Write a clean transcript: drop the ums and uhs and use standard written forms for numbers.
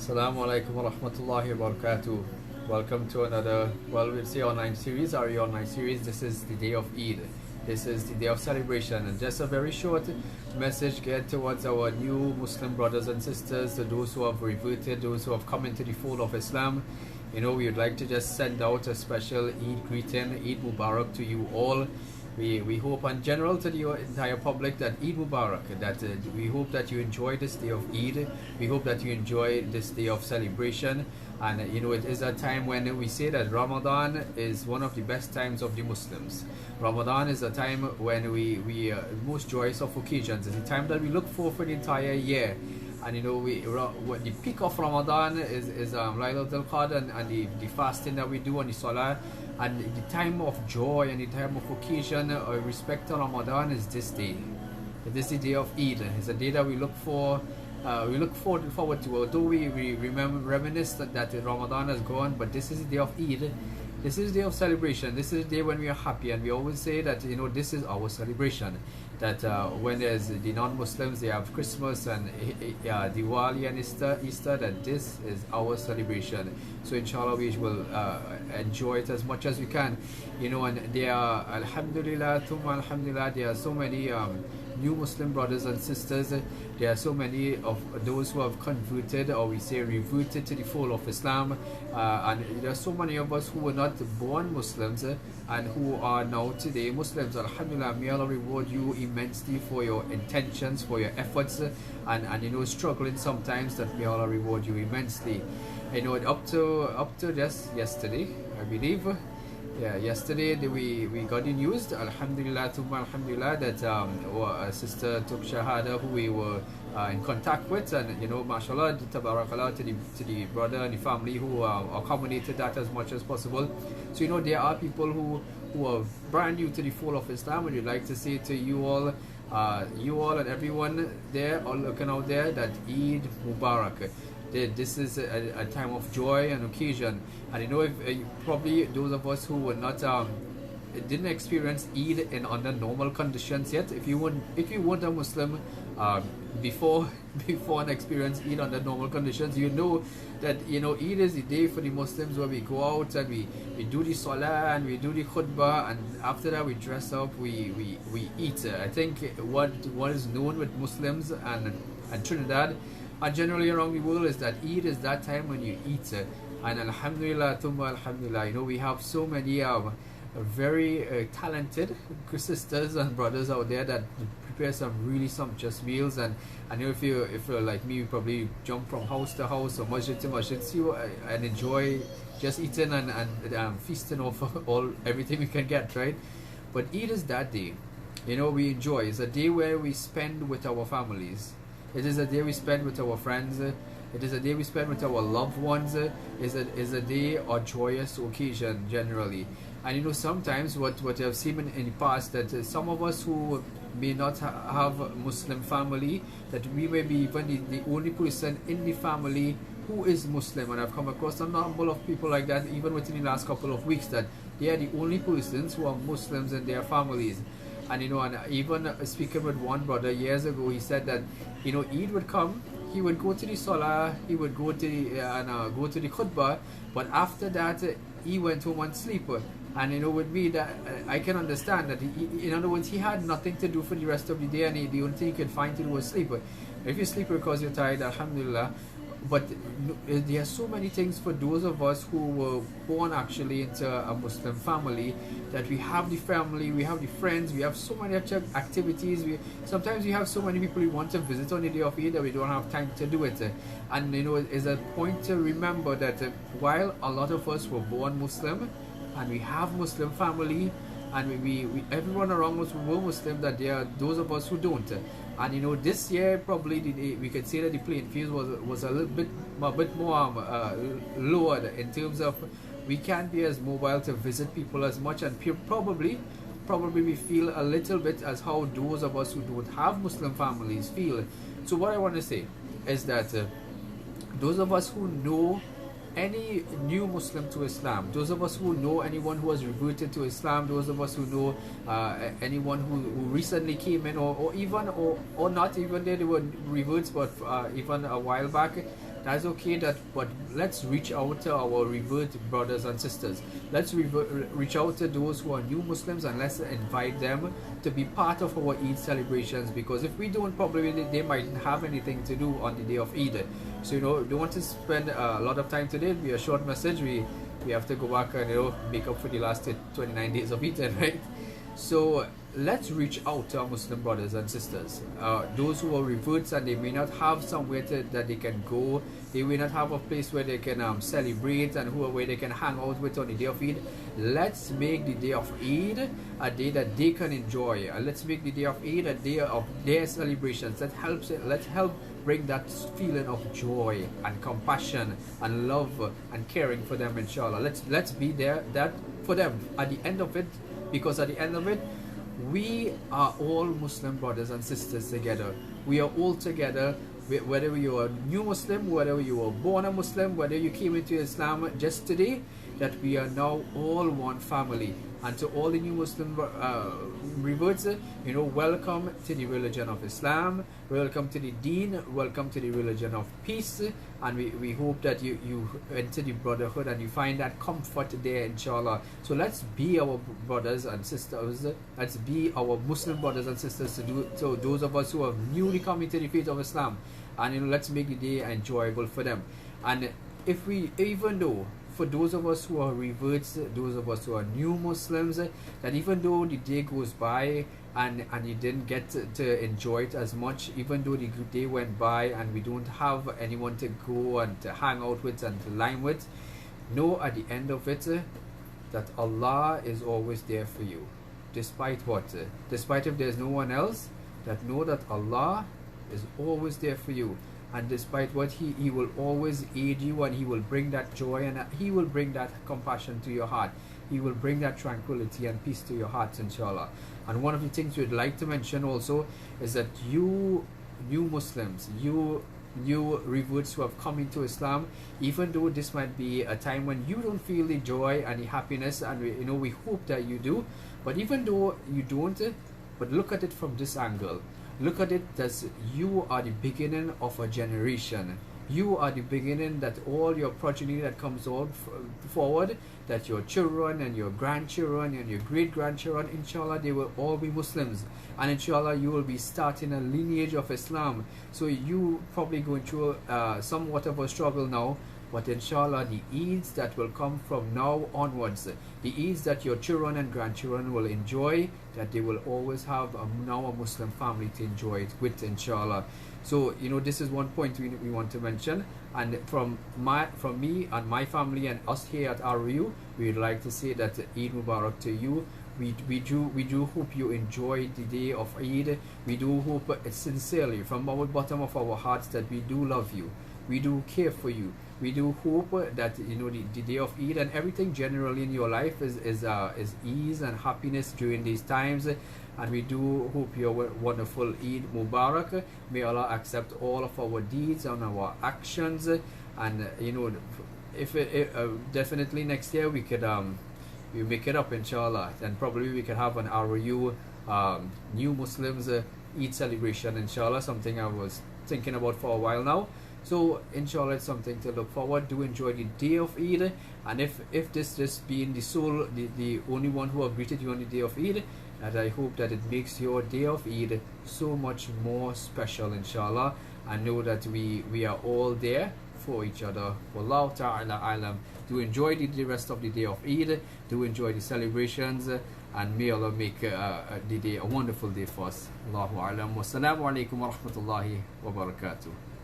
Assalamu alaikum wa rahmatullahi wa barakatuh. Welcome to another, well, we'll say online series, ROU online series. This is the day of Eid. This is the day of celebration, and just a very short message geared towards our new Muslim brothers and sisters, to those who have reverted, those who have come into the fold of Islam. We would like to just send out a special Eid greeting, Eid Mubarak to you all. We hope in general to the entire public that Eid Mubarak, that we hope that you enjoy this day of Eid. We hope that you enjoy this day of celebration. And it is a time when we say that Ramadan is one of the best times of the Muslims. Ramadan is a time when we most joyous of occasions. It's a time that we look for the entire year. And the peak of Ramadan is Laylatul Qadr and the fasting that we do on the Salah. And the time of joy and the time of occasion respect to Ramadan is this day. This is the day of Eid. It's a day that we look for. We look forward to. Although we reminisce that Ramadan has gone, but this is the day of Eid. This is the day of celebration. This is the day when we are happy, and we always say that this is our celebration. That when there's the non-Muslims, they have Christmas and Diwali and Easter. That this is our celebration. So inshallah, we will enjoy it as much as we can. And there are alhamdulillah, thumma alhamdulillah, there are so many new Muslim brothers and sisters. There are so many of those who have converted, or we say reverted, to the fold of Islam, and there are so many of us who were not born Muslims and who are now today Muslims. Alhamdulillah, may Allah reward you immensely for your intentions, for your efforts, and struggling sometimes, that may Allah reward you immensely. Up to just yesterday, I believe. Yeah, yesterday we got the news, alhamdulillah, alhamdulillah, that our sister took shahada, who we were in contact with, and mashallah, tabarakallah, to the brother and the family who accommodated that as much as possible. So there are people who are brand new to the fold of Islam, and we'd like to say to you all and everyone there, all looking out there, that Eid Mubarak. This is a time of joy and occasion. And if probably those of us who were not didn't experience Eid under normal conditions yet, if you weren't a Muslim before and experienced Eid under normal conditions, that Eid is the day for the Muslims where we go out and we do the salah and we do the khutbah, and after that we dress up, we eat. I think what is known with Muslims and Trinidad and generally around the world is that Eid is that time when you eat. And alhamdulillah, thumma alhamdulillah, we have so many very talented sisters and brothers out there that prepare some really sumptuous meals. And if you're like me, you probably jump from house to house or masjid to masjid, and enjoy just eating and feasting off everything we can get, right? But Eid is that day. We enjoy. It's a day where we spend with our families. It is a day we spend with our friends. It is a day we spend with our loved ones. It's a day or joyous occasion generally. And sometimes what I've seen in the past, that some of us who may not have a Muslim family, that we may be even the only person in the family who is Muslim. And I've come across a number of people like that even within the last couple of weeks, that they are the only persons who are Muslims in their families. And and even speaking with one brother years ago, he said that Eid would come, he would go to the salah, he would go to the khutbah, but after that he went home and sleep. And with me, that I can understand that in other words, he had nothing to do for the rest of the day, and the only thing he could find to do was sleep. If you sleep because you're tired, alhamdulillah. But there are so many things for those of us who were born actually into a Muslim family, that we have the family, we have the friends, we have so many activities. Sometimes we have so many people we want to visit on the day of Eid that we don't have time to do it. And it's a point to remember that while a lot of us were born Muslim and we have Muslim family, and we everyone around us were Muslim, that there are those of us who don't. And this year probably we could say that the playing field was a little bit more lowered in terms of we can't be as mobile to visit people as much, and probably we feel a little bit as how those of us who don't have Muslim families feel. So what I want to say is that those of us who know any new Muslim to Islam, those of us who know anyone who has reverted to Islam, those of us who know anyone who recently came in, or not even they were reverts, but even a while back, That's okay. But let's reach out to our revert brothers and sisters. Let's reach out to those who are new Muslims, and let's invite them to be part of our Eid celebrations, because if we don't, probably they might have anything to do on the day of Eid. So don't want to spend a lot of time today. It'll be a short message. We have to go back and make up for the last 29 days of Eid, right? So let's reach out to our Muslim brothers and sisters, those who are reverts and they may not have somewhere that they can go, they may not have a place where they can celebrate and where they can hang out with on the day of Eid. Let's make the day of Eid a day that they can enjoy. Let's make the day of Eid a day of their celebrations. Let's help bring that feeling of joy and compassion and love and caring for them, inshallah. Let's be there that for them at the end of it, because at the end of it, we are all Muslim brothers and sisters together. We are all together, whether you are a new Muslim, whether you were born a Muslim, whether you came into Islam just today, that we are now all one family. And to all the new Muslim reverts, welcome to the religion of Islam, welcome to the Deen, welcome to the religion of peace, and we hope that you enter the brotherhood and you find that comfort there, inshallah. So let's be our brothers and sisters, let's be our Muslim brothers and sisters to those of us who have newly come into the faith of Islam, and let's make the day enjoyable for them. And even though for those of us who are reverts, those of us who are new Muslims, that even though the day goes by and you didn't get to enjoy it as much, even though the day went by and we don't have anyone to go and to hang out with and to line with, know at the end of it that Allah is always there for you. Despite what? Despite if there's no one else, that know that Allah is always there for you. And despite what, he will always aid you, and he will bring that joy, and he will bring that compassion to your heart. He will bring that tranquility and peace to your hearts, inshallah. And one of the things we'd like to mention also is that you new Muslims, you reverts who have come into Islam, even though this might be a time when you don't feel the joy and the happiness, and we hope that you do, but even though you don't, but look at it from this angle. Look at it as you are the beginning of a generation. You are the beginning that all your progeny that comes on forward, that your children and your grandchildren and your great-grandchildren, inshallah, they will all be Muslims. And inshallah, you will be starting a lineage of Islam. So you probably going through somewhat of a struggle now, but inshallah, the Eids that will come from now onwards, the Eids that your children and grandchildren will enjoy, that they will always have now a Muslim family to enjoy it with, inshallah. So this is one point we want to mention. And from me and my family and us here at ROU, we'd like to say that Eid Mubarak to you. We do hope you enjoy the day of Eid. We do hope sincerely from our bottom of our hearts that we do love you. We do care for you. We do hope that the day of Eid and everything generally in your life is ease and happiness during these times. And we do hope you have a wonderful Eid Mubarak. May Allah accept all of our deeds and our actions. And definitely next year we could we make it up, inshallah, and probably we can have an ROU new Muslims Eid celebration, inshallah, something I was thinking about for a while now. So inshallah, it's something to look forward to. Enjoy the day of Eid, and if this just being the only one who have greeted you on the day of Eid, that I hope that it makes your day of Eid so much more special, inshallah. And know that we are all there for each other. Wallahu ta'ala alam. To enjoy the rest of the day of Eid, to enjoy the celebrations, and may Allah make the day a wonderful day for us. Allahu alam. Wassalamu alaikum wa rahmatullahi wa barakatuh.